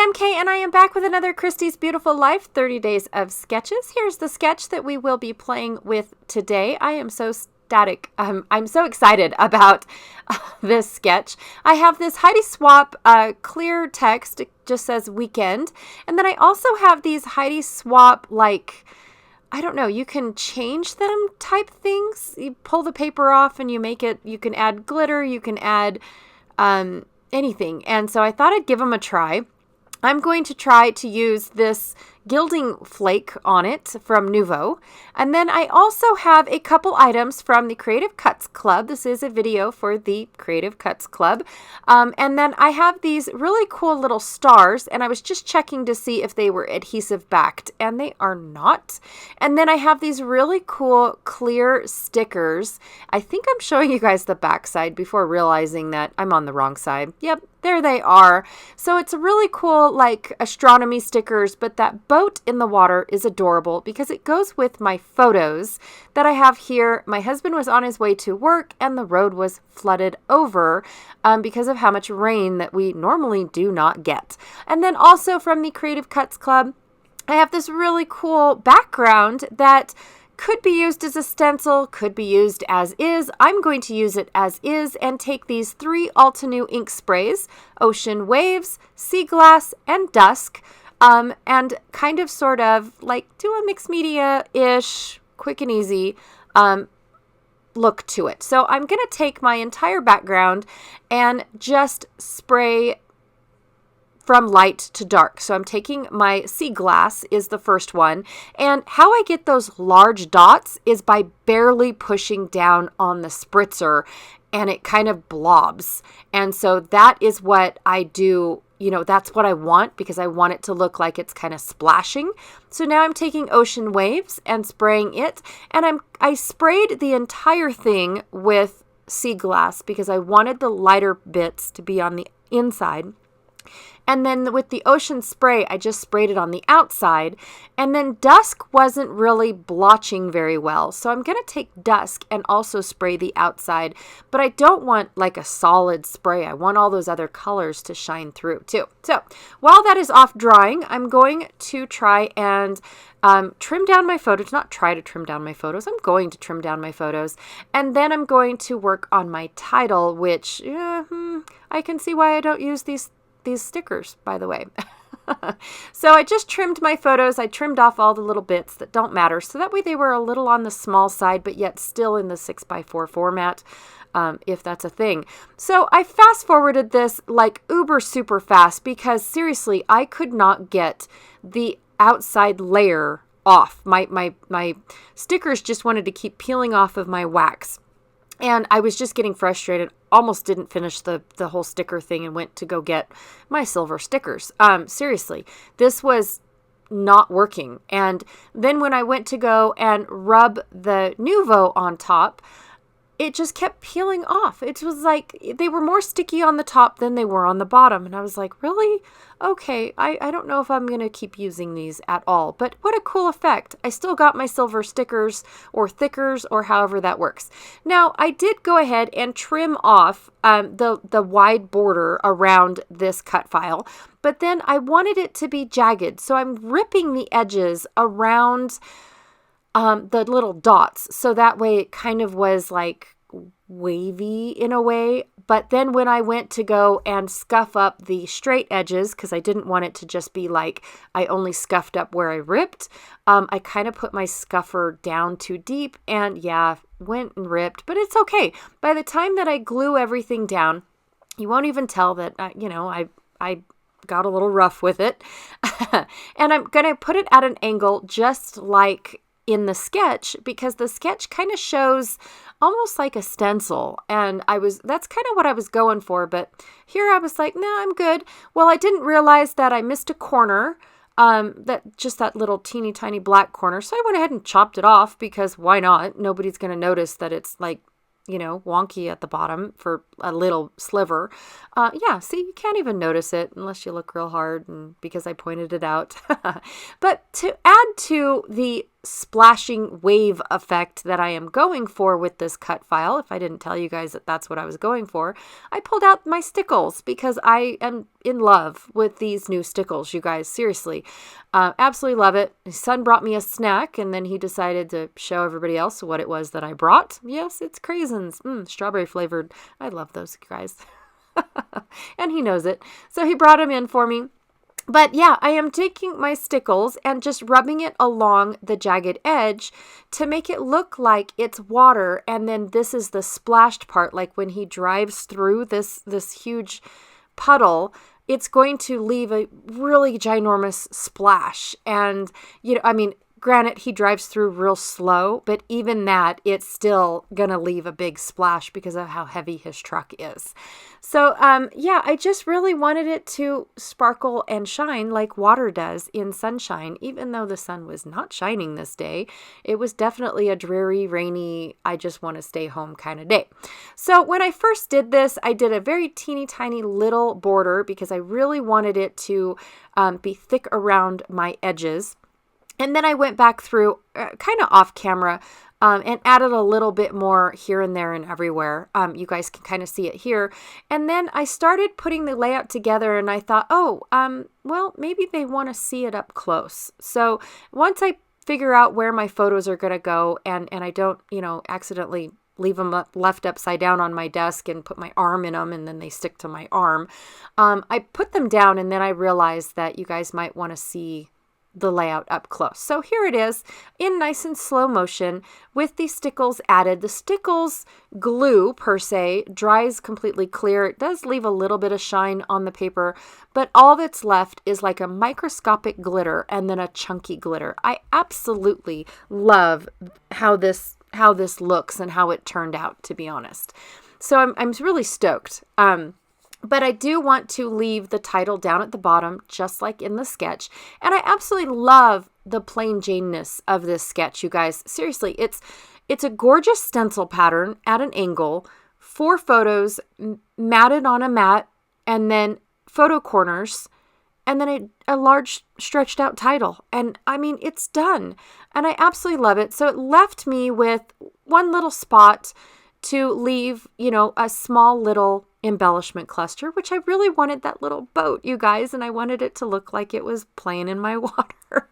MK, and I am back with another Christy's Beautiful Life 30 Days of Sketches. Here's the sketch that we will be playing with today. I am so static. I'm so excited about this sketch. I have this Heidi Swap clear text. It just says weekend. And then I also have these Heidi Swap, like, I don't know, you can change them type things. You pull the paper off and you make it, you can add glitter, you can add anything. And so I thought I'd give them a try. I'm going to try to use this gilding flake on it from Nuvo. And then I also have a couple items from the Creative Cuts Club. This is a video for the Creative Cuts Club. And then I have these really cool little stars, and I was just checking to see if they were adhesive backed, and they are not. And then I have these really cool clear stickers. I think I'm showing you guys the back side before realizing that I'm on the wrong side. Yep, there they are. So it's a really cool, like, astronomy stickers, but that boat in the water is adorable because it goes with my photos that I have here. My husband was on his way to work and the road was flooded over because of how much rain that we normally do not get. And then also from the Creative Cuts Club, I have this really cool background that could be used as a stencil, could be used as is. I'm going to use it as is and take these 3 Altenew ink sprays, Ocean Waves, Sea Glass, and Dusk, and kind of sort of like do a mixed media-ish, quick and easy look to it. So I'm going to take my entire background and just spray from light to dark. So I'm taking my Sea Glass is the first one. And how I get those large dots is by barely pushing down on the spritzer and it kind of blobs. And so that is what I do. You know, that's what I want because I want it to look like it's kind of splashing. So now I'm taking Ocean Waves and spraying it. And I sprayed the entire thing with Sea Glass because I wanted the lighter bits to be on the inside. And then with the ocean spray, I just sprayed it on the outside. And then Dusk wasn't really blotching very well. So I'm going to take Dusk and also spray the outside. But I don't want like a solid spray. I want all those other colors to shine through too. So while that is off drying, I'm going to try and trim down my photos. Not try to trim down my photos. I'm going to trim down my photos. And then I'm going to work on my title, which I can see why I don't use these stickers, by the way. So I just trimmed my photos. I trimmed off all the little bits that don't matter. So that way they were a little on the small side, but yet still in the 6x4 format, if that's a thing. So I fast forwarded this like uber super fast because seriously, I could not get the outside layer off. My stickers just wanted to keep peeling off of my wax. And I was just getting frustrated, almost didn't finish the whole sticker thing and went to go get my silver stickers. Seriously, this was not working. And then when I went to go and rub the Nuvo on top, it just kept peeling off. It was like they were more sticky on the top than they were on the bottom. And I was like, really? Okay, I don't know if I'm going to keep using these at all. But what a cool effect. I still got my silver stickers or thickers or however that works. Now, I did go ahead and trim off the wide border around this cut file. But then I wanted it to be jagged. So I'm ripping the edges around the little dots. So that way it kind of was like wavy in a way. But then when I went to go and scuff up the straight edges, because I didn't want it to just be like I only scuffed up where I ripped, I kind of put my scuffer down too deep and yeah, went and ripped, but it's okay. By the time that I glue everything down, you won't even tell that, I got a little rough with it. And I'm going to put it at an angle just like in the sketch because the sketch kind of shows almost like a stencil. And that's kind of what I was going for. But here I was like, no, I'm good. Well, I didn't realize that I missed a corner, that little teeny tiny black corner. So I went ahead and chopped it off because why not? Nobody's going to notice that it's like, wonky at the bottom for a little sliver. Yeah, see, you can't even notice it unless you look real hard and because I pointed it out. But to add to the splashing wave effect that I am going for with this cut file. If I didn't tell you guys that that's what I was going for, I pulled out my stickles because I am in love with these new stickles, you guys. Seriously, absolutely love it. My son brought me a snack, and then he decided to show everybody else what it was that I brought. Yes, it's craisins, strawberry flavored. I love those, guys. And he knows it. So he brought them in for me. But yeah, I am taking my stickles and just rubbing it along the jagged edge to make it look like it's water. And then this is the splashed part, like when he drives through this huge puddle, it's going to leave a really ginormous splash. And, granted, he drives through real slow, but even that, it's still going to leave a big splash because of how heavy his truck is. So, I just really wanted it to sparkle and shine like water does in sunshine, even though the sun was not shining this day. It was definitely a dreary, rainy, I just want to stay home kind of day. So when I first did this, I did a very teeny tiny little border because I really wanted it to be thick around my edges. And then I went back through kind of off camera and added a little bit more here and there and everywhere. You guys can kind of see it here. And then I started putting the layout together and I thought, maybe they want to see it up close. So once I figure out where my photos are going to go and I don't, accidentally leave them left upside down on my desk and put my arm in them and then they stick to my arm, I put them down and then I realized that you guys might want to see the layout up close. So here it is in nice and slow motion with the stickles added. The stickles glue per se dries completely clear. It does leave a little bit of shine on the paper, but all that's left is like a microscopic glitter and then a chunky glitter. I absolutely love how this looks and how it turned out, to be honest. So I'm really stoked. But I do want to leave the title down at the bottom, just like in the sketch. And I absolutely love the plain Janeness of this sketch, you guys. Seriously, it's a gorgeous stencil pattern at an angle, 4 photos matted on a mat, and then photo corners, and then a large stretched out title. And I mean, it's done. And I absolutely love it. So it left me with one little spot to leave, a small little embellishment cluster, which I really wanted that little boat, you guys, and I wanted it to look like it was playing in my water.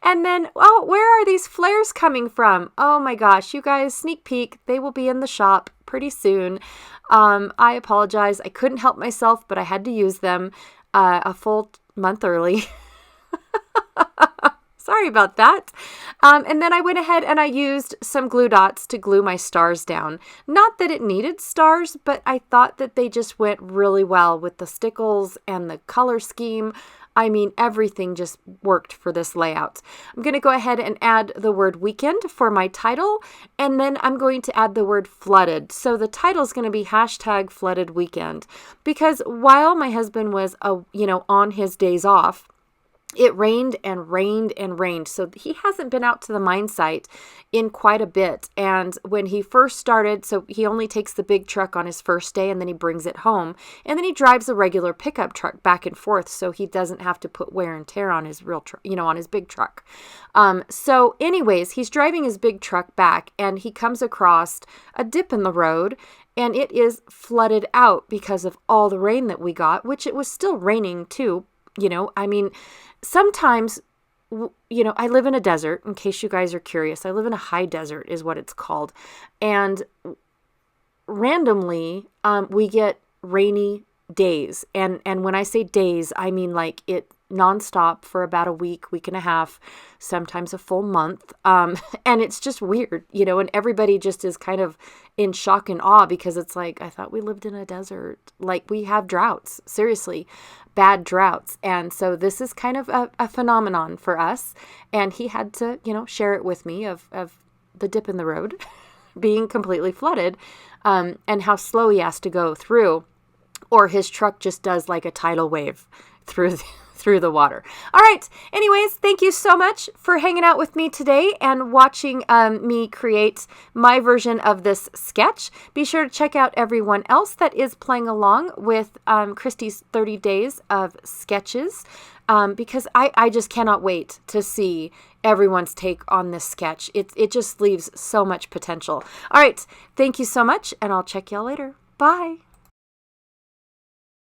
And then, where are these flares coming from? Oh my gosh, you guys, sneak peek, they will be in the shop pretty soon. I apologize. I couldn't help myself, but I had to use them a full month early. Sorry about that. And then I went ahead and I used some glue dots to glue my stars down. Not that it needed stars, but I thought that they just went really well with the stickles and the color scheme. I mean, everything just worked for this layout. I'm going to go ahead and add the word weekend for my title, and then I'm going to add the word flooded. So the title is going to be #floodedweekend, because while my husband was, on his days off, it rained and rained and rained. So he hasn't been out to the mine site in quite a bit. And when he first started, so he only takes the big truck on his first day and then he brings it home. And then he drives a regular pickup truck back and forth so he doesn't have to put wear and tear on his real truck, on his big truck. So anyways, he's driving his big truck back and he comes across a dip in the road. And it is flooded out because of all the rain that we got, which it was still raining too. Sometimes, I live in a desert, in case you guys are curious. I live in a high desert is what it's called. And randomly, we get rainy days. And when I say days, I mean like it nonstop for about a week and a half, sometimes a full month. And it's just weird, and everybody just is kind of in shock and awe because it's like, I thought we lived in a desert. Like we have droughts, seriously, bad droughts. And so this is kind of a phenomenon for us. And he had to, share it with me of the dip in the road being completely flooded, and how slow he has to go through, or his truck just does like a tidal wave through the water. All right. Anyways, thank you so much for hanging out with me today and watching me create my version of this sketch. Be sure to check out everyone else that is playing along with Christy's 30 days of sketches, because I just cannot wait to see everyone's take on this sketch. It just leaves so much potential. All right. Thank you so much, and I'll check y'all later. Bye.